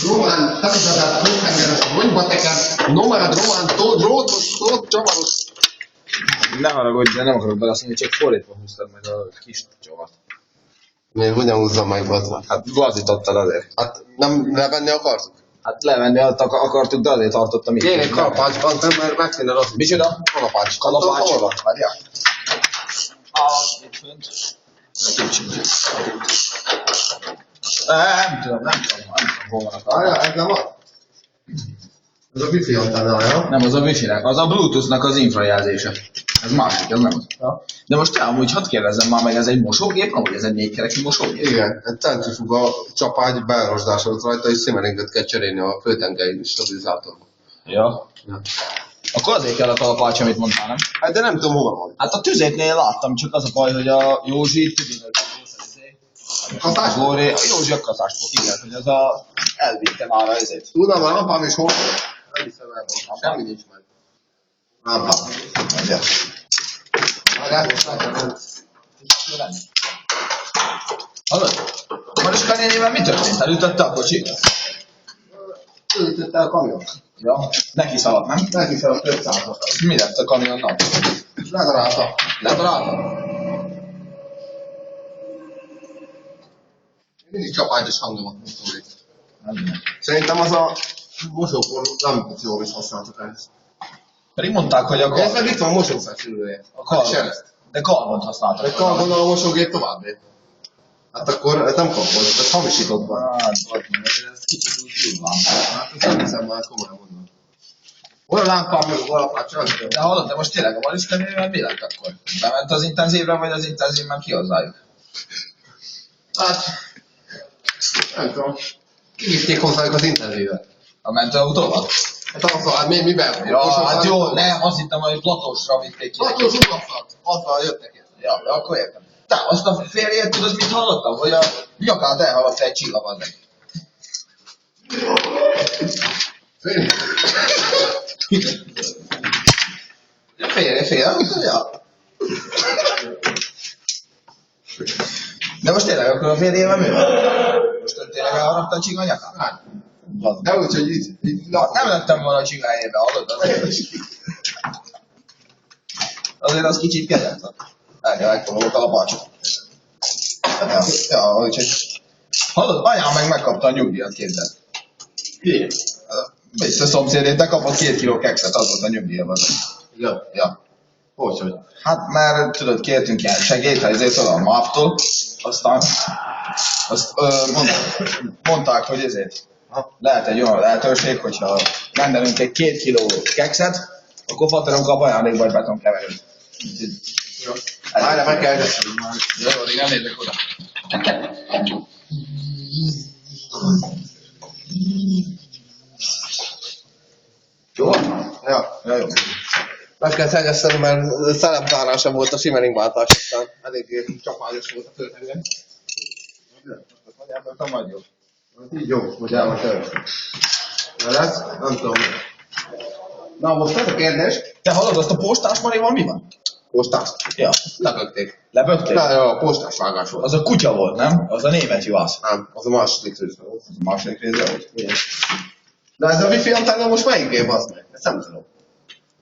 Román, tapizatát hótengeres ronyba teker, nomád román, drótos, csavaros. Ne haragudj, de nem akarok beleszólni, csak fordítva húztad meg a kis csavat. Még hogyan húzzam meg, bazd? Hát lazítottad azért. Hát nem levenni akartuk? Hát levenni akartuk, de azért tartottam így. Kérnék kalapácsban, mert meg kéne rakni. Micsoda? Kalapács. Kalapács? Hol van? Várjál. Itt fönt. Nem tudom, hol van a kalapács. Várjál, ez nem az? Ez a wifi antennája. Nem, az a wifi-nek, az a Bluetooth-nak az infrajelzése. Ez másik, ez nem az. Ja. De most te amúgy hadd kérdezzem már meg, ez egy mosógép, amúgy ez egy 4 kerekű mosógép? Igen, egy centrifuga csapágy beelrosdásolt rajta, és szimeringet kell cserélni a főtengely stabilizátorba. Ja. Akkor azért kell a kalapács, amit mondtál, nem? Hát de nem tudom, hova van. Hát a tüzéknél láttam, csak az a baj, hogy a Józsi Kaszás? a Józsi a kaszás, igen, hogy az a elvitte már a ezért. Tudom, már apám is hol van. Nem hiszem el, semmi nincs meg. Apám. Mondja. Hallod? Mariska nénével mi történt? Elütötte a kocsit? Ültette a kamion. Ja. Neki szaladt, nem? Neki fel a 500-at. Mi lett a kamionnak? Ledarálta. Ledarálta? Mindig csapágyos hangom van. Nem. Szerintem az a mosópor nem jól is használtak ezt. Pedig mondták, hogy a Ez meg itt van a mosófeszülője. karbon. De karbont használtak. Egy karbonnal a mosógép továbbé. Hát akkor ez nem karbon, ez hamisított van. Hát, ez kicsit úgy durván. Hát ezt nem hiszem már komolyan mondom. Olyan lámpám meg a galapát sem tudom. De hallod, de most tényleg a Mariska nénével mi lett akkor? Bement az intenzívre, vagy az intenzívben kihozzájuk? Hát, nem tudom. Kihívték hozzájuk az intenzívet. A mentőautóval? Hát azzal, hát miben? Ja, hát jó, nem, azt hittem, hogy platósra vitték ki. Platós ugattak, azzal jöttek el. Ja, akkor értem. Te, azt a férjét tudod, mit hallottam? Hogy a nyakát elhaladta egy csillag az meg. Félre, ja. De most tényleg akkor a férjével mi van? Most tényleg elharapta a csiga a nyakát? Hát. De úgy, hogy így Nem lettem volna a csigájébe, hallod? Azért az kicsit kegyetlen. El kell megfogom a kalapácsot. Ja, úgyhogy... Hallod, anyám meg megkapta a nyugdíjat, képzeld. Ki? Itt a szomszédét, de kapott 2 kiló kekszet, az volt a nyugdíjam az. Ja. Ja. Hogy? Hát mert tudod, kértünk ilyen segélyt, ha ezért a MAP-tól, aztán azt mondták, hogy ezért lehet egy olyan lehetőség, hogyha rendelünk egy 2 kiló kekszet, akkor fateron kap ajándékba egy betonkeverőt. Jó. Várjál, meg kell beszélni már. Jó, addig nem nézzek oda. Jó? Ja. Ja, jó. Meg kell szegeszteni, mert szellemzárása volt a simeringváltás után. Eléggé csapágyos volt a főtengely. Te majd jó. Így jó, hogy el van tervezve. De lesz? Nem tudom. Na, most ez a kérdés. Te hallod, azt a postás Marival mi van? Postás. Ja. Lebögték. Lebögték? Na, jó, postás vágás volt. Az a kutya volt, nem? Az a német juhász. Nem, az a második része volt. Az a második része volt. Igen. De ez a wifi antenna most melyik gép az meg? Ezt nem tudom.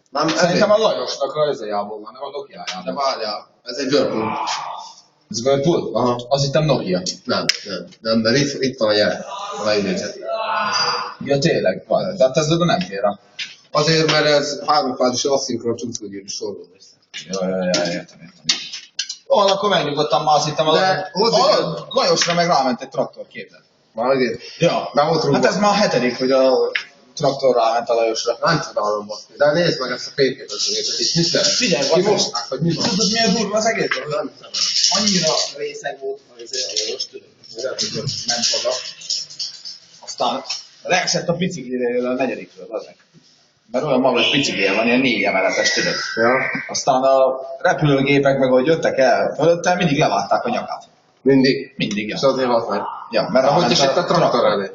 Nem, Szerintem a Lajosnak a özejából van, nem a Nokia-jában. De várjál, ez egy Whirlpool. Ez Whirlpool? Aha. Azt hittem Nokia. Nem, mert itt van a jel, a leidézet. Ja, tényleg. De hát ez nem fér rá. Azért, mert ez háromfázis asszinkron cuccúgyűrű sorról össze. Ja, értem. Ó, akkor megnyugodtam, már azt hittem, Lajosra meg ráment egy traktor, képzeld. Már idén? Ja. Nem ott rúgva. Hát ez már a 7., hogy a traktor ráment a Lajosra. Nem csodálom baszni. De nézd meg ezt a fényképet, hogy itt mit lehet. Figyelj, Kimosták, hogy mi van. Tudod, milyen durva az egész? Nem hiszem. Annyira részeg volt az Lajos, tudod, ment haza. Aztán leesett a bicikliről a 4. az meg. Mert olyan magas biciklije van, ilyen 4 emeletes, tudod. Ja. Aztán a repülőgépek meg, ahogy jöttek el fölötte, mindig levágták a nyakát. Mindig. Mindig, ja. És azért hat meg. Ja, mert De hogy ráment is itt a traktor elé?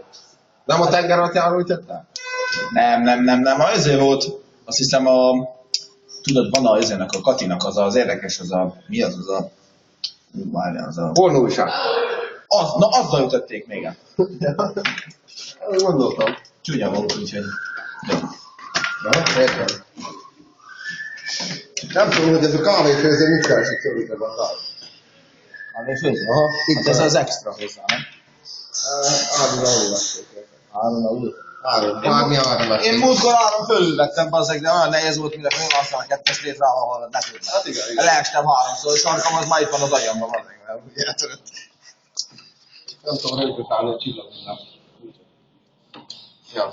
Nem a tenger atyáról ütöttem? Nem. Azért volt, azt hiszem tudod, van azért a Katinak az érdekes, mi az a... Várjál, az a... Pornóújság. Na azzal ütötték még el. Gondoltam. Csúnya volt, úgyhogy... Jó. Na, értem. Nem tudom, hogy ez a kávéfőző mit keresik körülbelül a kávé. Kávéfőző? Aha, Hát ez az extra hozzá, nem? Árulra alulvették. Áron. Bármi áron vették. Én múltkor áron fölülvettem, bazzeg, de olyan nehéz volt, mire fölül aztán a 2 létrával hallod, ne tudtam. Hát igen. Leestem 3-szor, és sarkam az már itt van az agyamban, bazzeg, mert ugye eltörött. Nem tudom, hogy utálni a csillagoknak. Ja.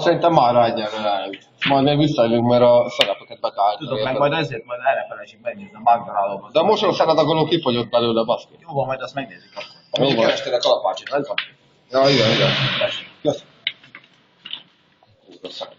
Szerintem már egyelőre elég. Majd még visszajövünk, mert a szerepeket be kell Tudom, meg majd ezért majd erre felesik megnézni a McDonald's-ban. De most a szeredagoló kifogyott belőle, baszki. Jó van, majd azt megnézik akkor. Jó Amíg van. kerestél a kalapácsit, ez van. Ja, igen. Köszönöm. Köszönöm.